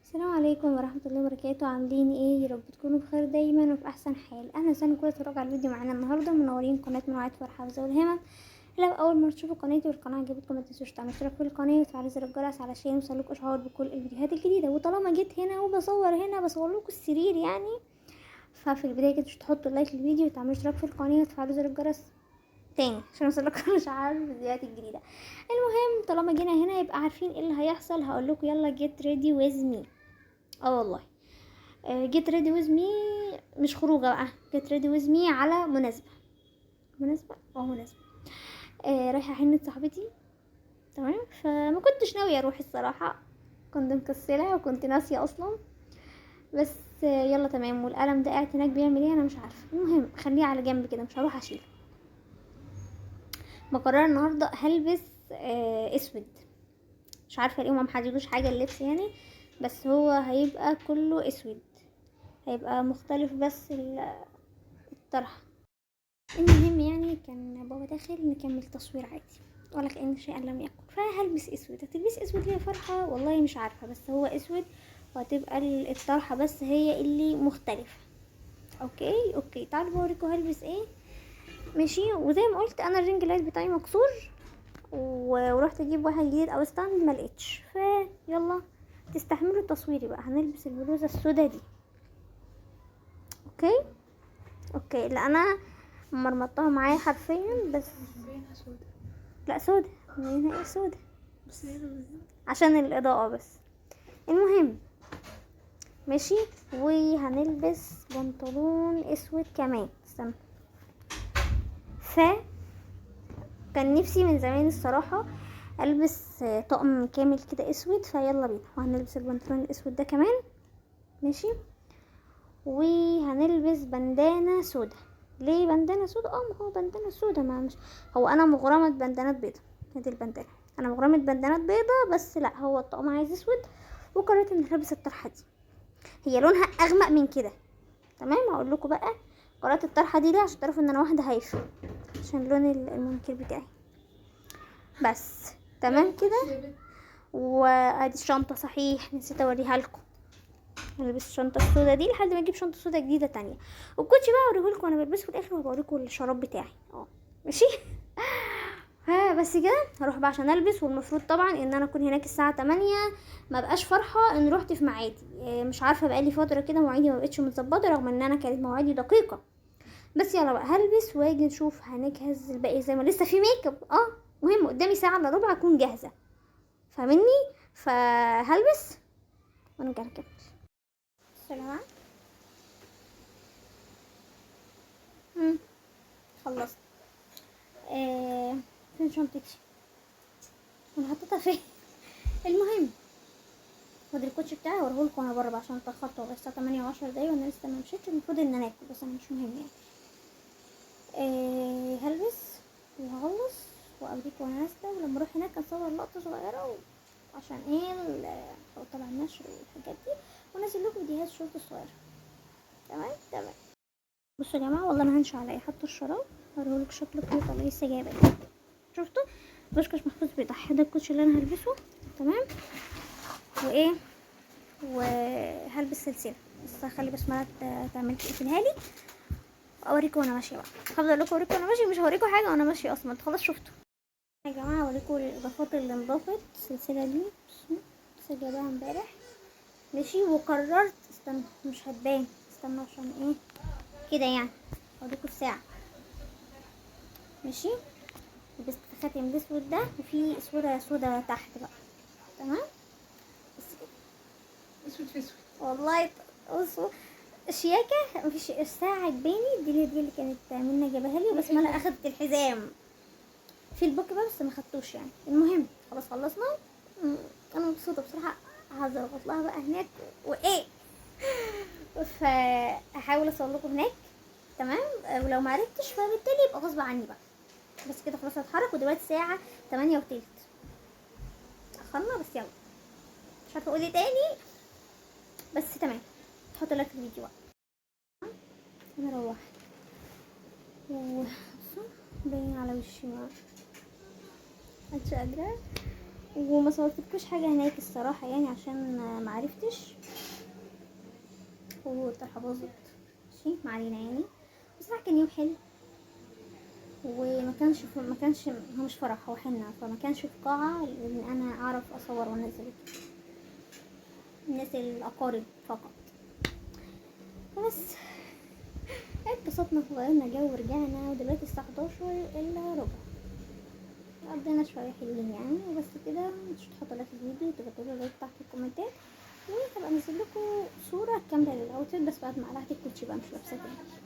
السلام عليكم ورحمة الله وبركاته. عاملين ايه؟ يا رب تكونوا بخير دايما وفي احسن حال. اهلا وسهلا بكل اتفرجوا على الفيديو معانا النهارده. منورين قناة منوعات فرحة وزي والهمم. لو اول مرة تشوفوا قناتي والقناة عجبتكم ما تنسوش تعملوا اشتراك في القناة وتفعلوا زر الجرس علشان يوصلكوا اشعار بكل الفيديوهات الجديدة. وطالما جيت هنا وبصور هنا بصور لكم السرير يعني، ففي البداية كده تحطوا لايك للفيديو وتعملوا اشتراك في القناة وتفعلوا زر الجرس تاني عشان يوصلكوا اشعار الفيديوهات الجديدة. المهم طالما جينا هنا يبقى عارفين ايه اللي هيحصل. هقول لكم يلا جيت ريدي ويز مي. والله جيت ريدي ويز مي مش خروجه بقى، جيت ريدي ويز مي على مناسبه رايحه حنة صاحبتي. تمام، فما كنتش ناويه اروح الصراحه، كنت مكسله وكنت ناسيه اصلا. بس يلا تمام. والقلم ده قاعد هناك بيعمل ايه انا مش عارفه. المهم خليه على جنب كده، مش هروح اشيله. مقرره النهارده هلبس اسود. مش عارفه ليه ما محددوش حاجه اللبس يعني، بس هو هيبقى كله اسود، هيبقى مختلف بس الطرحه. المهم يعني كان بابا داخل نكمل تصوير عادي ولا كأن شيئا لم يكن. فهلبس اسود. هتلبس اسود ليه فرحة؟ والله مش عارفة، بس هو اسود وهتبقى الطرحة بس هي اللي مختلفة. اوكي تعالوا بوريكم هلبس ايه. ماشي. وزي ما قلت انا الرينج لايت بتاعي مكسور ورحت اجيب واحد جديد او ستاند ما لقيتش. فيلا تستحملوا تصويري بقى. هنلبس البلوزة السودا دي. اوكي لا انا مرمطتها معايا حرفيا بس. لا سودا. هنا ايه سودا عشان الاضاءة بس. المهم ماشي. وهنلبس بنطلون اسود كمان. استنى. كان نفسي من زمان الصراحة البس طقم كامل كده اسود. فيلا بينا وهنلبس البنطلون الاسود ده كمان. ماشي. وهنلبس بندانة سودا. ليه بندانة سودا؟ ما هو بندانة سودا، ما مش هو انا مغرمة بندانات بيضة. هذه البندانة انا مغرمة بندانات بيضة، بس لا هو الطقم عايز اسود. وقررت ان البس الطرحة دي. هي لونها اغمق من كده. تمام هقول لكم بقى. قررت الطرحة دي ليه؟ عشان تعرفوا ان انا واحدة هايفة، عشان لون المنكر بتاعي. بس تمام كده. وادي الشنطة، صحيح نسيت اوريها لكم. هلبس الشنطه السودا دي لحد ما اجيب شنطه سودا جديده تانية. والكوتشي بقى اوريهولكم وانا بلبسه في الاخر، وهوريكم الشراب بتاعي. ماشي. ها بس كده هروح بقى عشان البس. والمفروض طبعا ان انا اكون هناك الساعه 8. ما بقاش فرحه ان رحت في ميعادي. مش عارفه بقالي فتره كده مواعيدي ما بقتش متظبطه، رغم ان انا كانت مواعيدي دقيقه. بس يلا بقى هلبس واجي نشوف هنجهز الباقي زي ما لسه في ميك اب. مهم قدامي ساعه الا ربع اكون جاهزه، فاهمني؟ فهلبس ونرجع نكمل. السلام. خلصت. فين شنطتي؟ انا حطيتها فين؟ المهم خد الكوتش بتاعي واوريهولكم وانا بره بقى عشان اتاخرت. والله الساعه 8:10 وانا لسه ما مشيتش. المفروض ان انا اكل بس انا مش مهم يعني. هلبس وهخلص واوريكم وانا نازله. ولما اروح هناك اصور لقطه صغيره عشان ايه طبعا النشر والحاجات دي، ونزل لكم فيديوهات شورت صغيره. تمام. بصوا يا جماعه والله ما هنشا عليا. حتى الشراب هوريهولك شكله كيوت والله لسه جايبه. شفتوا بوشكاش محفوظ بيضحي. ده الكوتش اللي انا هلبسه. تمام. وايه وهلبس سلسله. بس هخلي بسمات تعمل تقفلها لي واوريكم وانا ماشيه بقى. هفضل لكم اوريكم وانا ماشيه، مش هوريكم حاجه وانا ماشيه اصلا. انتوا خلاص شفتوا يا جماعه. اوريكم الاضافات اللي انضافت. السلسله دي لسه جايباها امبارح. ماشي. وقررت استنى مش هتبان. استنى عشان ايه كده يعني. اوريكم الساعه. ماشي. لبست خاتم الاسود ده وفي صوره سودا تحت بقى. تمام. بس كده اسود في اسود والله. بصوا شياكة. مفيش الساعة عجباني. دي اللي كانت منى جابها لي. بس انا اخدت الحزام في البوك بقى بس ما خدتوش يعني. المهم خلاص خلصنا. انا مبسوطة بصراحة. هظبط لها بقى هناك وايه. فهحاول اصور لكم هناك. تمام. ولو ما عرفتش فبالتالي يبقى غصب عني بقى. بس كده خلاص هتحرك. ودلوقتي الساعة 8:15. اخرنا بس يلا. مش عارفة اقول ايه تاني بس تمام. هحط لك الفيديو بقى. انا روحت باين على وشي ما مش قادرة. وما صورتلكوش حاجه هناك الصراحه يعني عشان معرفتش، والطرحه باظت. ماشي ما علينا يعني. بصراحه كان يوم حلو، ما كانش هو مش فرح، هو حنة، فما كانش في قاعة ان انا اعرف اصور وانزل الناس الاقارب فقط. بس اتبسطنا وغيرنا جو ورجعنا، ودلوقتي الساعة 11 الا ربع. قضينا شوية حلوين يعني، وبس كده. مش تحطوا لايك الفيديو وتكتبوا لايك تحت في الكومنتات، وهبقى انزل لكم صورة كاملة للاوتفيت، بس بعد ما قلعت الكوتشي بقى مش لابسة تاني.